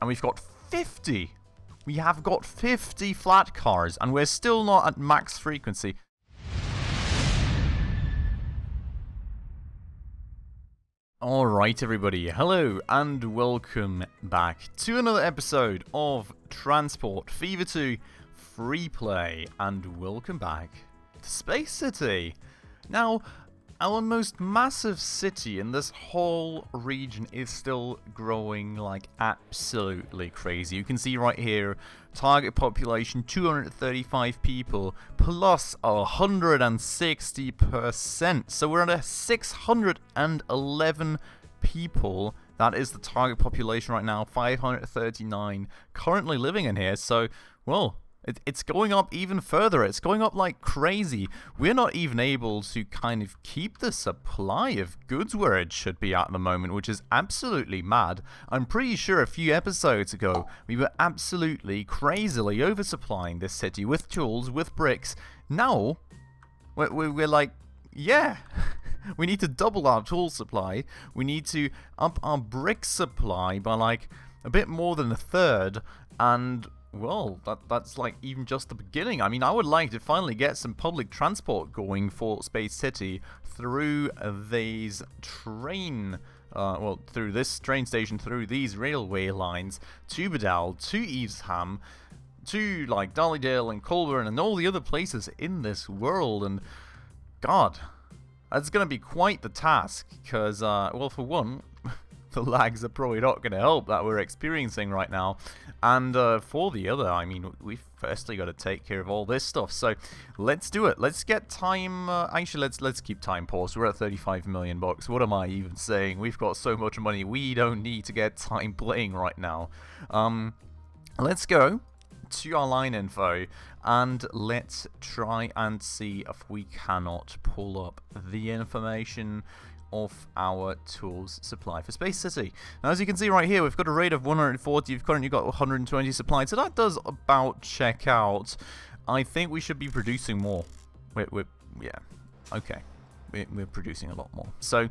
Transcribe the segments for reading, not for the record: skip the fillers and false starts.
And we've got 50. We have got 50 flat cars, and we're still not at max frequency. Alright everybody, hello and welcome back to another episode of Transport Fever 2 Freeplay, and welcome back to Spacecity. Now, our most massive city in this whole region is still growing like absolutely crazy. You can see right here, target population 235 people plus 160%. So we're at a 611 people. That is the target population right now, 539 currently living in here. So, well, it's going up even further. It's going up like crazy. We're not even able to kind of keep the supply of goods where it should be at the moment, which is absolutely mad. I'm pretty sure a few episodes ago, we were absolutely crazily oversupplying this city with tools, with bricks. Now, we're like, yeah, we need to double our tool supply. We need to up our brick supply by like a bit more than a third, and well, that's like even just the beginning. I mean, I would like to finally get some public transport going for Spacecity through these through this train station, through these railway lines to Bedell, to Evesham, to like Dollydale and Colburn and all the other places in this world. And God, that's going to be quite the task because, well, for one, the lags are probably not going to help that we're experiencing right now. And for the other, I mean, we've firstly got to take care of all this stuff. So let's do it. Let's get time. Actually, let's keep time paused. We're at 35 million bucks. What am I even saying? We've got so much money. We don't need to get time playing right now. Let's go to our line info and let's try and see if we cannot pull up the information of our tools supply for Spacecity. Now, as you can see right here, we've got a rate of 140. We've currently got 120 supplied, so that does about check out. I think we should be producing more. Yeah, okay. We're producing a lot more. So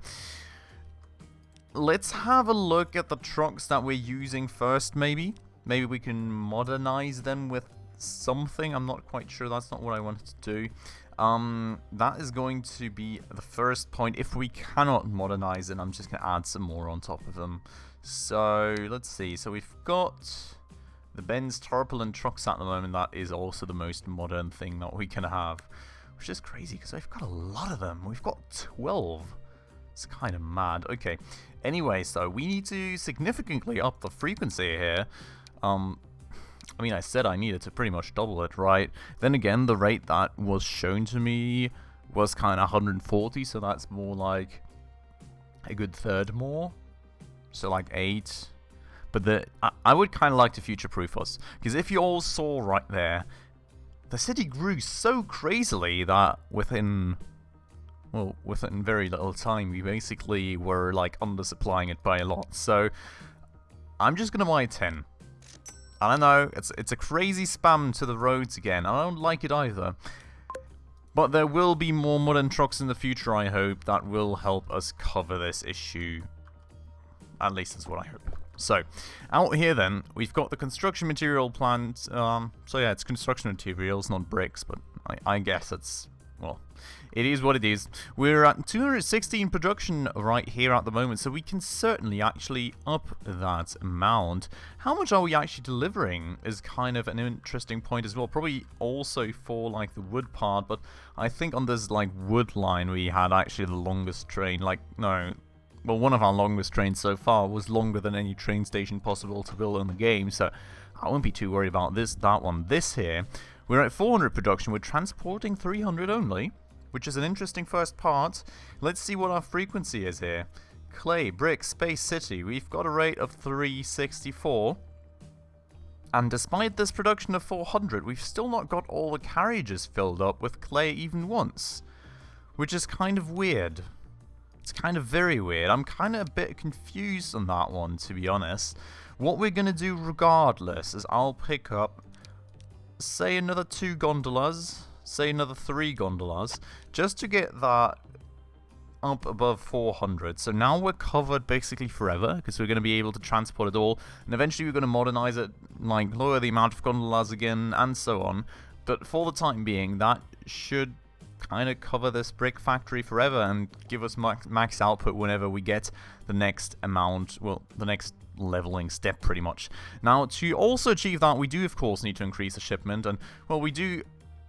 let's have a look at the trucks that we're using first, maybe. Maybe we can modernize them with something. I'm not quite sure. That's not what I wanted to do. That is going to be the first point. If we cannot modernize it, I'm just going to add some more on top of them. So let's see. So we've got the Benz Tarpaulin trucks at the moment. That is also the most modern thing that we can have, which is crazy because we've got a lot of them. We've got 12. It's kind of mad. Okay. Anyway, so we need to significantly up the frequency here. I mean, I said I needed to pretty much double it, right? Then again, the rate that was shown to me was kind of 140, so that's more like a good third more. So like 8. But I would kind of like to future-proof us, because if you all saw right there, the city grew so crazily that within very little time, we basically were like undersupplying it by a lot. So I'm just going to buy 10. I know, it's a crazy spam to the roads again. I don't like it either. But there will be more modern trucks in the future, I hope, that will help us cover this issue. At least that's what I hope. So, out here then, we've got the construction material plant. So yeah, it's construction materials, not bricks, but I guess it's, well, it is what it is. We're at 216 production right here at the moment, so we can certainly actually up that amount. How much are we actually delivering is kind of an interesting point as well. Probably also for like the wood part, but I think on this like wood line we had actually the longest train. Like, no, well, one of our longest trains so far was longer than any train station possible to build in the game, so I won't be too worried about that one. This here, we're at 400 production. We're transporting 300 only, which is an interesting first part. Let's see what our frequency is here. Clay, brick, Spacecity. We've got a rate of 364. And despite this production of 400, we've still not got all the carriages filled up with clay even once, which is kind of weird. It's kind of very weird. I'm kind of a bit confused on that one, to be honest. What we're going to do regardless is I'll pick up, say, another 2 gondolas, say another 3 gondolas, just to get that up above 400. So now we're covered basically forever, because we're going to be able to transport it all. And eventually we're going to modernize it, like lower the amount of gondolas again, and so on. But for the time being, that should kind of cover this brick factory forever and give us max output whenever we get the next amount, well, the next leveling step pretty much. Now, to also achieve that, we do of course need to increase the shipment, and well, we do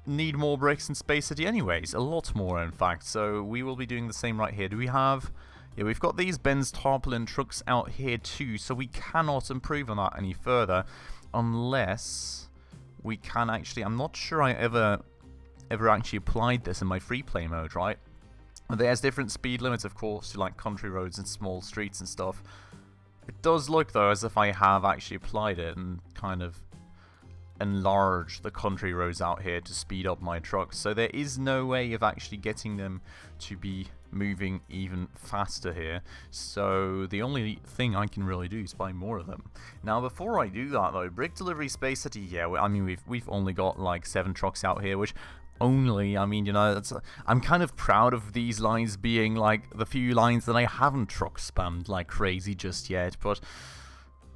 need more bricks in Spacecity anyways, a lot more in fact, so we will be doing the same right here. Do we have... Yeah, we've got these Benz tarpaulin trucks out here too, so we cannot improve on that any further unless we can actually... I'm not sure I ever actually applied this in my Freeplay mode, right? There's different speed limits, of course, to like country roads and small streets and stuff. It does look, though, as if I have actually applied it and kind of enlarged the country roads out here to speed up my trucks. So there is no way of actually getting them to be moving even faster here. So the only thing I can really do is buy more of them. Now, before I do that, though, Brick Delivery Spacecity, yeah, I mean, we've only got like 7 trucks out here, which... only, I mean, you know, I'm kind of proud of these lines being like the few lines that I haven't truck spammed like crazy just yet, but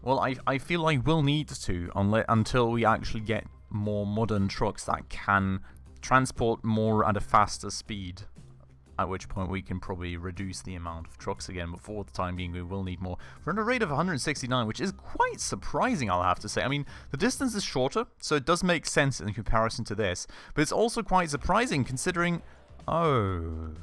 well, I feel I will need to until we actually get more modern trucks that can transport more at a faster speed, at which point we can probably reduce the amount of trucks again, but for the time being we will need more. We're at a rate of 169, which is quite surprising, I'll have to say. I mean, the distance is shorter, so it does make sense in comparison to this, but it's also quite surprising considering... Oh,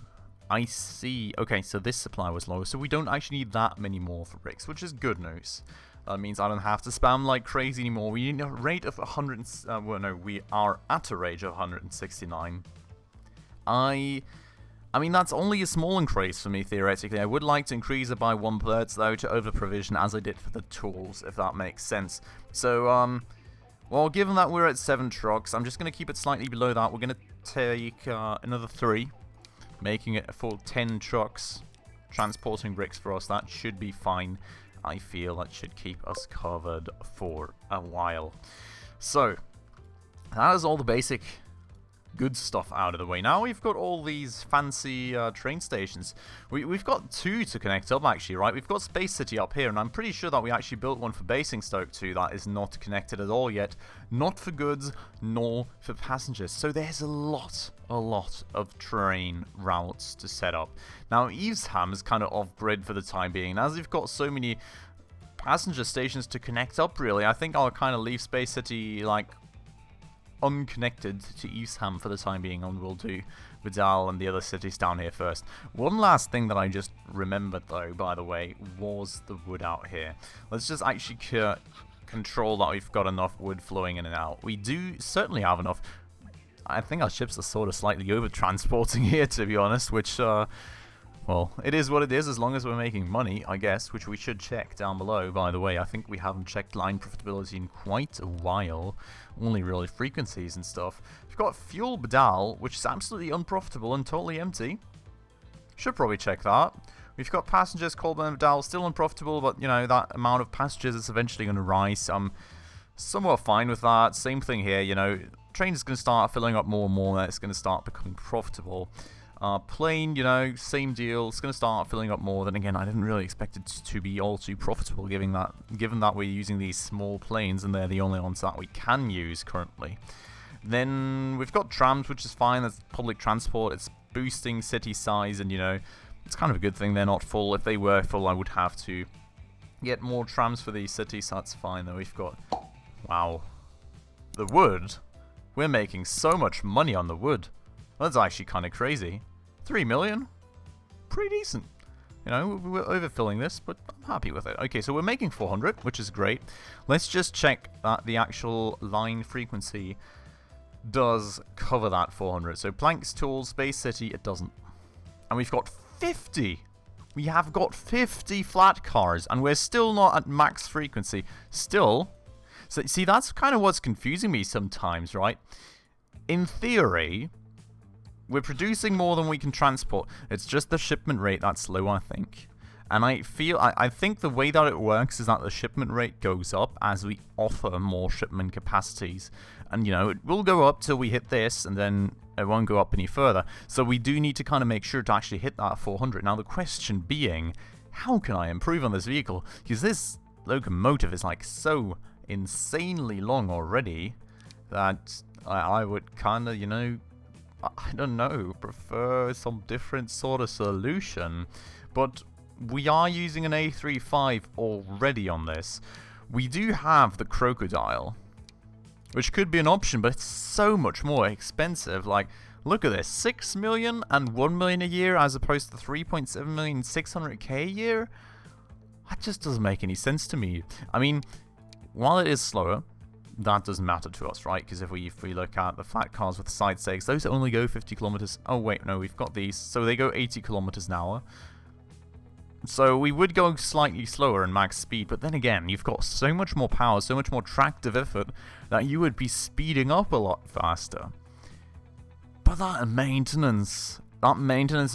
I see. Okay, so this supply was low, so we don't actually need that many more for bricks, which is good news. That means I don't have to spam like crazy anymore. We need a rate of 100... well, no, we are at a rate of 169. I mean, that's only a small increase for me, theoretically. I would like to increase it by 1/3, though, to over-provision, as I did for the tools, if that makes sense. So, well, given that we're at 7 trucks, I'm just going to keep it slightly below that. We're going to take another 3, making it a full 10 trucks, transporting bricks for us. That should be fine. I feel that should keep us covered for a while. So, that is all the basic... good stuff out of the way. Now we've got all these fancy train stations. We've got 2 to connect up, actually, right? We've got Spacecity up here, and I'm pretty sure that we actually built one for Basingstoke too that is not connected at all yet. Not for goods, nor for passengers. So there's a lot of train routes to set up. Now, Evesham is kind of off-grid for the time being. As we've got so many passenger stations to connect up, really, I think I'll kind of leave Spacecity, like, unconnected to Evesham for the time being, and we'll do Vidal and the other cities down here first. One last thing that I just remembered, though, by the way, was the wood out here. Let's just actually control that we've got enough wood flowing in and out. We do certainly have enough. I think our ships are sort of slightly over-transporting here, to be honest, which, well, it is what it is as long as we're making money, I guess, which we should check down below, by the way. I think we haven't checked line profitability in quite a while, only really frequencies and stuff. We've got Fuel Badal, which is absolutely unprofitable and totally empty. Should probably check that. We've got passengers, Colburn Badal, still unprofitable, but, you know, that amount of passengers is eventually going to rise. I'm somewhat fine with that. Same thing here, you know, train is going to start filling up more and more, and it's going to start becoming profitable. Plane, you know, same deal. It's going to start filling up more. Then again, I didn't really expect it to be all too profitable, given that we're using these small planes and they're the only ones that we can use currently. Then we've got trams, which is fine. That's public transport. It's boosting city size, and you know, it's kind of a good thing they're not full. If they were full, I would have to get more trams for these cities. So that's fine. Though we've got, wow, the wood. We're making so much money on the wood. That's actually kind of crazy. 3 million? Pretty decent. You know, we're overfilling this, but I'm happy with it. Okay, so we're making 400, which is great. Let's just check that the actual line frequency does cover that 400. So Planks, Tools, Spacecity, it doesn't. And we've got 50! We have got 50 flat cars, and we're still not at max frequency. Still. So, see, that's kind of what's confusing me sometimes, right? In theory... we're producing more than we can transport. It's just the shipment rate that's low, I think. And I think the way that it works is that the shipment rate goes up as we offer more shipment capacities. And, you know, it will go up till we hit this, and then It won't go up any further. So we do need to kind of make sure to actually hit that 400. Now the question being, how can I improve on this vehicle? Because this locomotive is like so insanely long already that I would kind of, you know, I don't know, prefer some different sort of solution. But we are using an A35 already on this. We do have the crocodile, which could be an option, but it's so much more expensive. Like, look at this, 6 million and 1 million a year as opposed to 3.7 million, 600k a year? That just doesn't make any sense to me. I mean, while it is slower, that doesn't matter to us, right? Because if we look at the flat cars with side stakes, those only go 50 kilometers. Oh wait, no, we've got these. So they go 80 kilometers an hour. So we would go slightly slower in max speed, but then again, you've got so much more power, so much more tractive effort, that you would be speeding up a lot faster. But that maintenance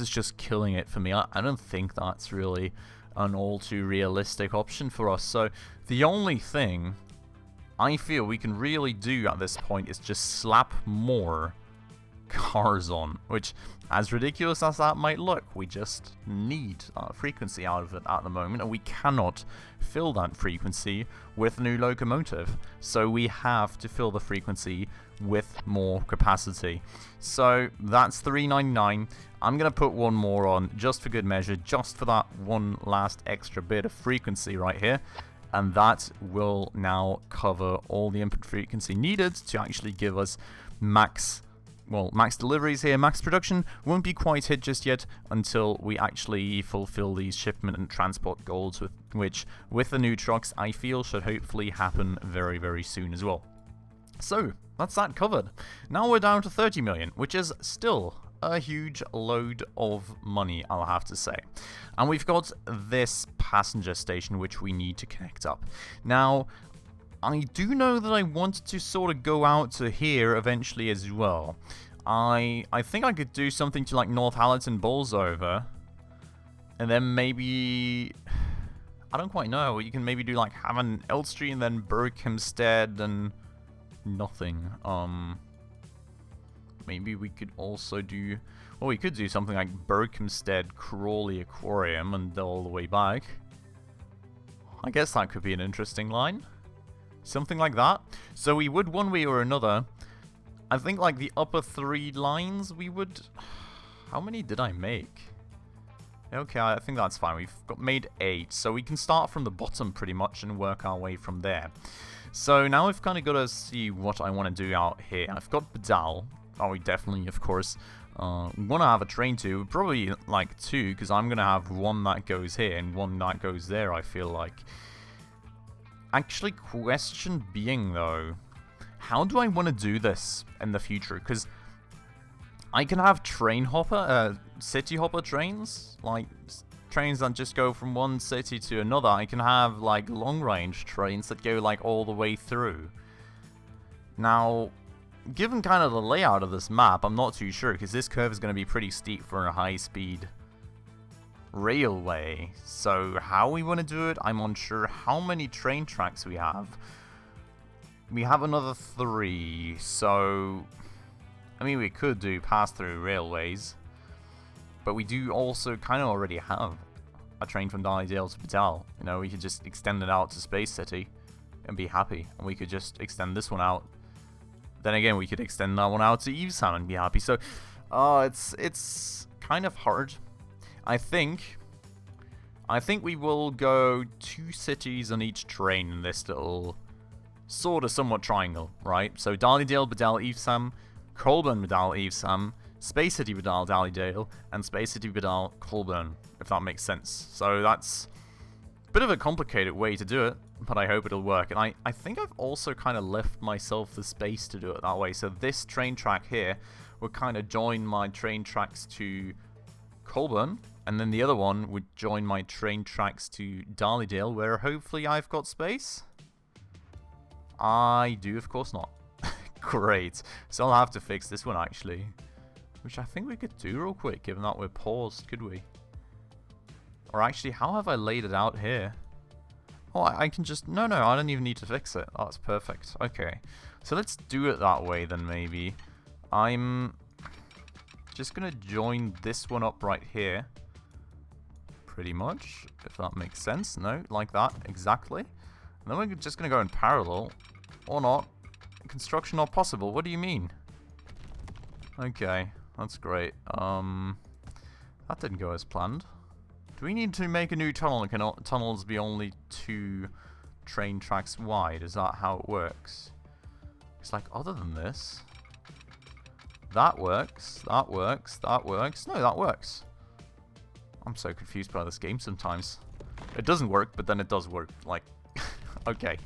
is just killing it for me. I don't think that's really an all too realistic option for us. So the only thing I feel we can really do at this point is just slap more cars on, which, as ridiculous as that might look, we just need frequency out of it at the moment, and we cannot fill that frequency with a new locomotive. So we have to fill the frequency with more capacity. So that's 399. I'm going to put one more on just for good measure, just for that one last extra bit of frequency right here. And that will now cover all the input frequency needed to actually give us max deliveries here. Max production won't be quite hit just yet until we actually fulfill these shipment and transport goals, which with the new trucks I feel should hopefully happen very, very soon as well. So that's that covered. Now we're down to 30 million, which is still a huge load of money, I'll have to say. And we've got this passenger station which we need to connect up. Now, I do know that I want to sort of go out to here eventually as well. I think I could do something to like North Hallerton, Bolsover, and then maybe, I don't quite know, you can maybe do like Hammond, Elstree, and then Berkhamsted and nothing. Maybe we could also do, well, we could do something like Berkhamsted, Crawley Aquarium, and all the way back. I guess that could be an interesting line. Something like that. So we would, one way or another, I think like the upper 3 lines we would... How many did I make? Okay, I think that's fine. We've made 8. So we can start from the bottom pretty much and work our way from there. So now we've kind of got to see what I want to do out here. I've got Badal. Oh, we definitely, of course, want to have a train too. Probably like 2, because I'm going to have one that goes here and one that goes there, I feel like. Actually, question being though, how do I want to do this in the future? Because I can have city hopper trains, like trains that just go from one city to another. I can have like long range trains that go like all the way through. Now, given kind of the layout of this map, I'm not too sure, because this curve is going to be pretty steep for a high speed railway. So how we want to do it, I'm unsure. How many train tracks we have? We have another 3, so I mean we could do pass-through railways, but we do also kind of already have a train from Darlydale to Badal. You know, we could just extend it out to Spacecity and be happy, and we could just extend this one out. Then again, we could extend that one out to Evesham and be happy. So it's kind of hard. I think we will go 2 cities on each train in this little sort of somewhat triangle, right? So Darlydale, Badal, Evesham, Colburn, Badal, Evesham, Spacecity, Badal, Darlydale, and Spacecity, Badal, Colburn, if that makes sense. So that's a bit of a complicated way to do it, but I hope it'll work. And I think I've also kind of left myself the space to do it that way. So this train track here will kind of join my train tracks to Colburn, and then the other one would join my train tracks to Darlydale, where hopefully I've got space. I do, of course not. Great. So I'll have to fix this one actually, which I think we could do real quick, given that we're paused, could we? Or actually, how have I laid it out here? Oh, I can just... No, I don't even need to fix it. Oh, that's perfect. Okay. So let's do it that way then, maybe. I'm just gonna join this one up right here. Pretty much, if that makes sense. No, like that, exactly. And then we're just gonna go in parallel. Or not. Construction not possible, what do you mean? Okay, that's great. That didn't go as planned. Do we need to make a new tunnel? Can tunnels be only 2 train tracks wide? Is that how it works? It's like, other than this... That works, that works, that works. No, that works. I'm so confused by this game sometimes. It doesn't work, but then it does work. Like, okay.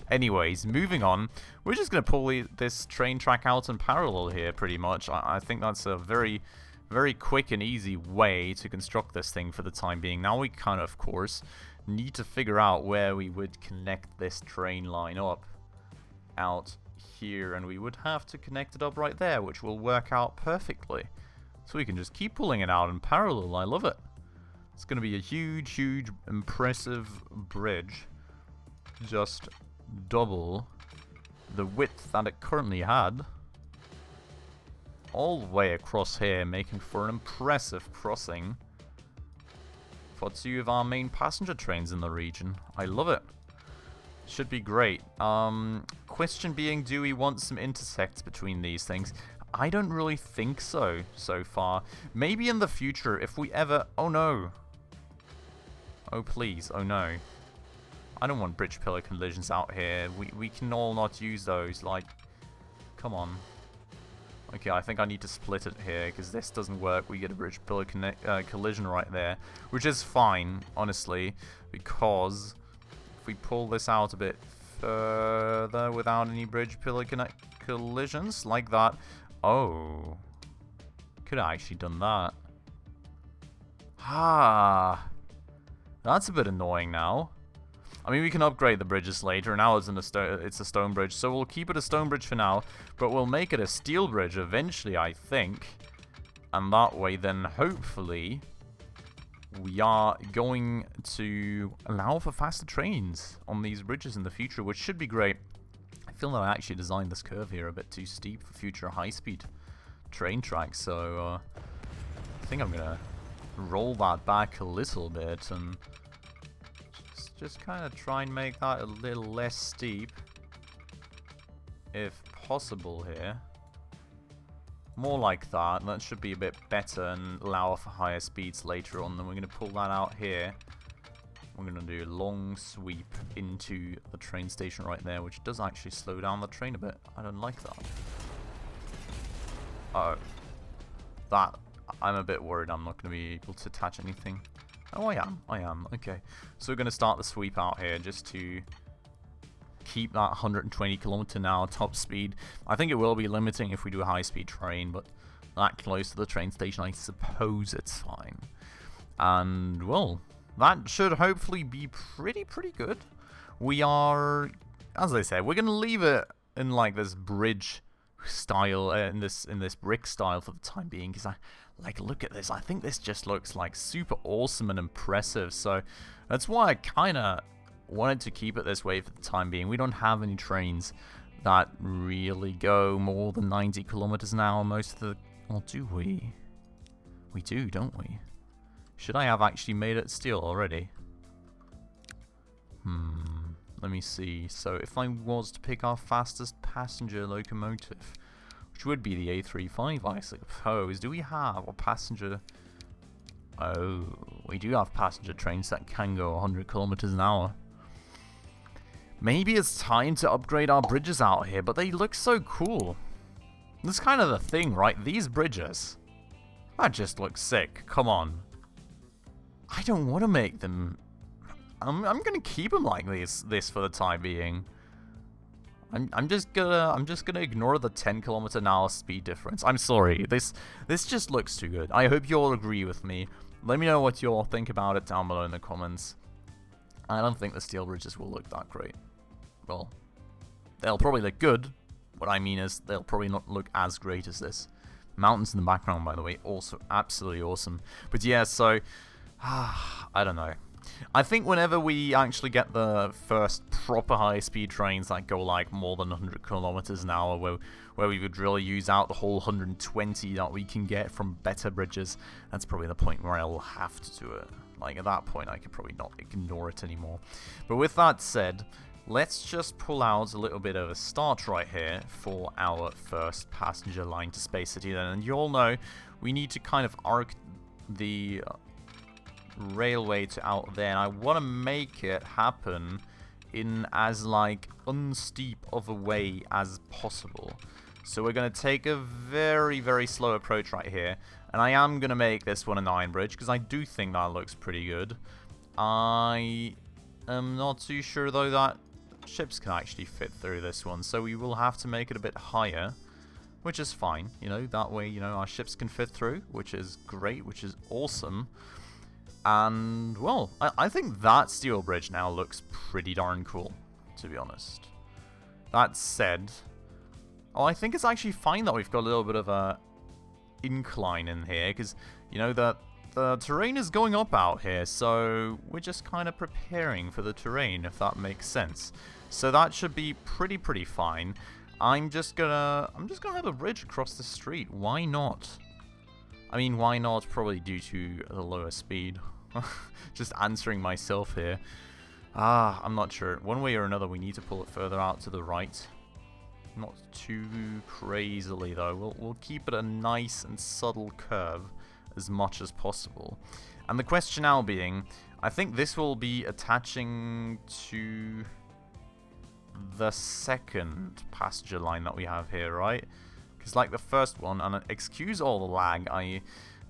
Anyways, moving on. We're just going to pull this train track out in parallel here, pretty much. I think that's a very, very quick and easy way to construct this thing for the time being. Now we kind of course, need to figure out where we would connect this train line up out here, and we would have to connect it up right there, which will work out perfectly. So we can just keep pulling it out in parallel. I love it. It's going to be a huge, huge, impressive bridge. Just double the width that it currently had. All the way across here, making for an impressive crossing for 2 of our main passenger trains in the region. I love it. Should be great. Question being, do we want some intersects between these things? I don't really think so far. Maybe in the future, if we ever... Oh no. Oh please, oh no. I don't want bridge pillar collisions out here. We can all not use those, like... Come on. Okay, I think I need to split it here, because this doesn't work. We get a bridge pillar collision right there. Which is fine, honestly, because... If we pull this out a bit further without any bridge pillar collisions, like that. Oh. Could have actually done that. Ah. That's a bit annoying now. I mean, we can upgrade the bridges later. Now it's a stone bridge, so we'll keep it a stone bridge for now. But we'll make it a steel bridge eventually, I think. And that way, then, hopefully... we are going to allow for faster trains on these bridges in the future, which should be great. I feel that I actually designed this curve here a bit too steep for future high-speed train tracks, so I think I'm going to roll that back a little bit and just kind of try and make that a little less steep, if possible here. More like that. That should be a bit better and allow for higher speeds later on. Then we're going to pull that out here. We're going to do a long sweep into the train station right there, which does actually slow down the train a bit. I don't like that. Oh. That, I'm a bit worried I'm not going to be able to attach anything. Oh, I am. Okay. So we're going to start the sweep out here just to... keep that 120 km/h top speed. I think it will be limiting if we do a high-speed train, but that close to the train station, I suppose it's fine. And, well, that should hopefully be pretty good. We are, as I said, we're going to leave it in, like, this bridge style, in this brick style for the time being, because look at this. I think this just looks, like, super awesome and impressive, so that's why I kind of wanted to keep it this way for the time being. We don't have any trains that really go more than 90 km/h most of the... Or do we? We do, don't we? Should I have actually made it steel already? Let me see. So if I was to pick our fastest passenger locomotive, which would be the A35, I suppose. Do we have a passenger... Oh, we do have passenger trains that can go 100 km/h. Maybe it's time to upgrade our bridges out here, but they look so cool. That's kind of the thing, right? These bridges, that just looks sick. Come on. I don't want to make them... I'm gonna keep them like this for the time being. I'm just gonna ignore the 10 km/h speed difference. I'm sorry. This just looks too good. I hope you all agree with me. Let me know what you all think about it down below in the comments. I don't think the steel bridges will look that great. Well, they'll probably look good. What I mean is they'll probably not look as great as this. Mountains in the background, by the way, also absolutely awesome. But yeah, so I don't know. I think whenever we actually get the first proper high-speed trains that go like more than 100 kilometers an hour, where we would really use out the whole 120 that we can get from better bridges, that's probably the point where I will have to do it. Like, at that point, I could probably not ignore it anymore. But with that said, let's just pull out a little bit of a start right here for our first passenger line to Spacecity then. And you all know we need to kind of arc the railway to out there, and I want to make it happen in as like unsteep of a way as possible. So we're going to take a very, very slow approach right here, and I am going to make this one an iron bridge because I do think that looks pretty good. I am not too sure though that ships can actually fit through this one, so we will have to make it a bit higher, which is fine, you know, that way, you know, our ships can fit through, which is great, which is awesome. And, well, I think that steel bridge now looks pretty darn cool, to be honest. That said, oh, I think it's actually fine that we've got a little bit of a incline in here, because, you know, the terrain is going up out here, so we're just kind of preparing for the terrain, if that makes sense. So that should be pretty fine. I'm just gonna have a bridge across the street. Why not? I mean, why not? Probably due to the lower speed. Just answering myself here. I'm not sure. One way or another, we need to pull it further out to the right. Not too crazily, though. We'll keep it a nice and subtle curve as much as possible. And the question now being, I think this will be attaching to the second passenger line that we have here, right? Because like the first one, and excuse all the lag,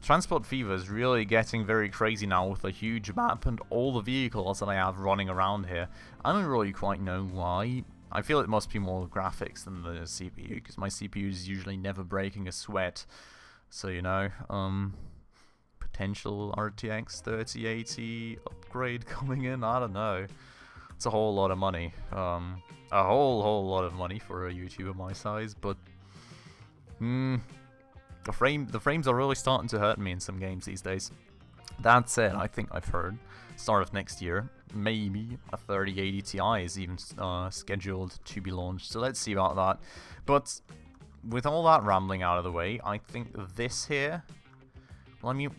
Transport Fever is really getting very crazy now with a huge map and all the vehicles that I have running around here. I don't really quite know why. I feel it must be more graphics than the CPU, because my CPU is usually never breaking a sweat. So, you know, potential RTX 3080 upgrade coming in, I don't know. It's a whole lot of money. A whole lot of money for a YouTuber my size, but the frames are really starting to hurt me in some games these days. That said, I think I've heard start of next year, maybe a 3080 Ti is even scheduled to be launched. So let's see about that. But with all that rambling out of the way, I think this here, well, I mean,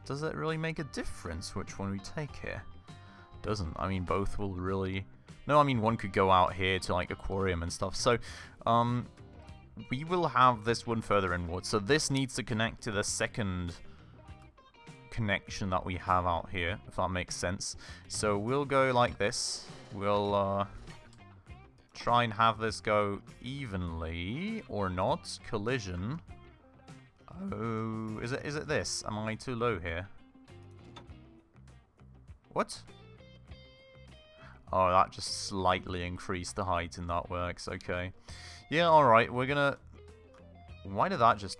does it really make a difference which one we take here? Doesn't. I mean, both will really... No, I mean, one could go out here to, like, aquarium and stuff. So, we will have this one further inward. So this needs to connect to the second connection that we have out here, if that makes sense. So we'll go like this. We'll try and have this go evenly, or not. Collision. Oh, is it this? Am I too low here? What? Oh, that just slightly increased the height and that works. Okay. Yeah, alright, we're gonna... Why did that just...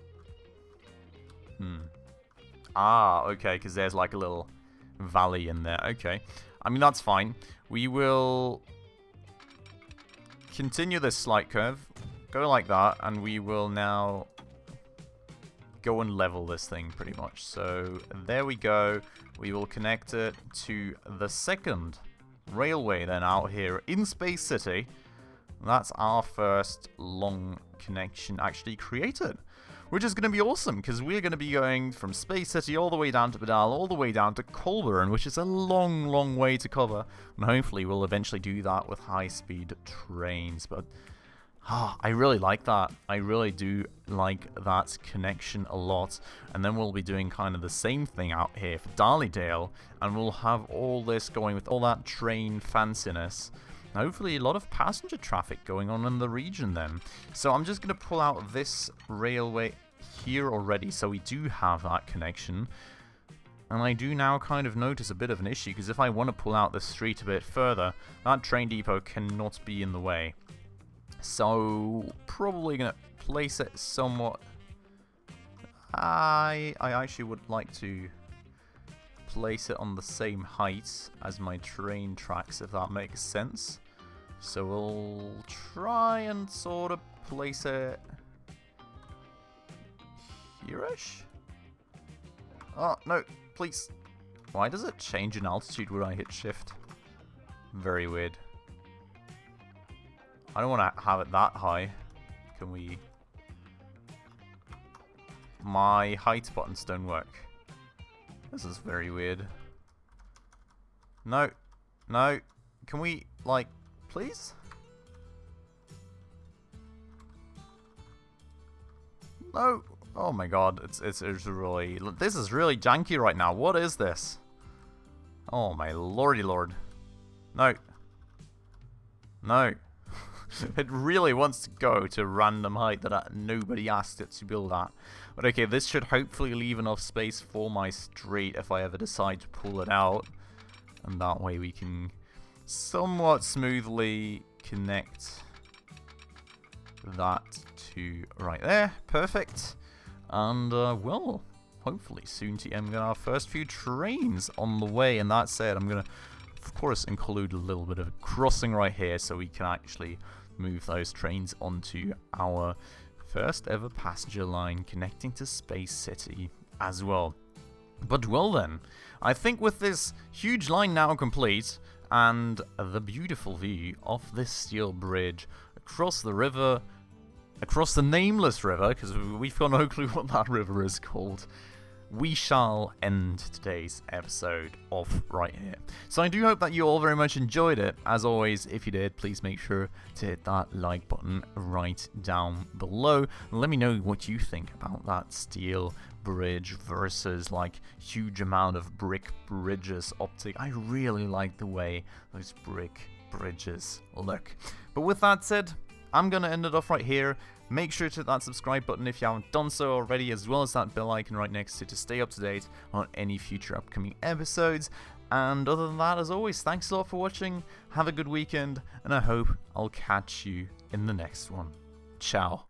Ah, okay, because there's like a little valley in there. Okay. I mean, that's fine. We will continue this slight curve. Go like that, and we will now go and level this thing pretty much. So, there we go. We will connect it to the second railway then out here in Spacecity. That's our first long connection actually created, which is going to be awesome because we're going to be going from Spacecity all the way down to Badal, all the way down to Colburn, which is a long way to cover, and hopefully we'll eventually do that with high-speed trains. But I really like that. I really do like that connection a lot. And then we'll be doing kind of the same thing out here for Darlydale, and we'll have all this going with all that train fanciness. Hopefully a lot of passenger traffic going on in the region then. So I'm just going to pull out this railway here already, so we do have that connection. And I do now kind of notice a bit of an issue, because if I want to pull out the street a bit further, that train depot cannot be in the way. So probably going to place it somewhat... I actually would like to place it on the same height as my train tracks, if that makes sense. So we'll try and sort of place it here-ish. Oh, no, please. Why does it change in altitude when I hit shift? Very weird. I don't want to have it that high. Can we... My height buttons don't work. This is very weird. No. No. Can we, like, please? No. Oh my god. It's really... This is really janky right now. What is this? Oh my lordy lord. No. No. It really wants to go to a random height that nobody asked it to build at. But okay, this should hopefully leave enough space for my street if I ever decide to pull it out. And that way we can somewhat smoothly connect that to right there. Perfect. And, well, hopefully soon to get our first few trains on the way. And that said, I'm going to, of course, include a little bit of a crossing right here so we can actually move those trains onto our first ever passenger line connecting to Spacecity as well. But well then, I think with this huge line now complete and the beautiful view of this steel bridge across the river, across the nameless river, because we've got no clue what that river is called, we shall end today's episode off right here. So I do hope that you all very much enjoyed it. As always, if you did, please make sure to hit that like button right down below. Let me know what you think about that steel bridge versus like huge amount of brick bridges optic. I really like the way those brick bridges look. But with that said, I'm going to end it off right here. Make sure to hit that subscribe button if you haven't done so already, as well as that bell icon right next to it to stay up to date on any future upcoming episodes. And other than that, as always, thanks a lot for watching, have a good weekend, and I hope I'll catch you in the next one. Ciao.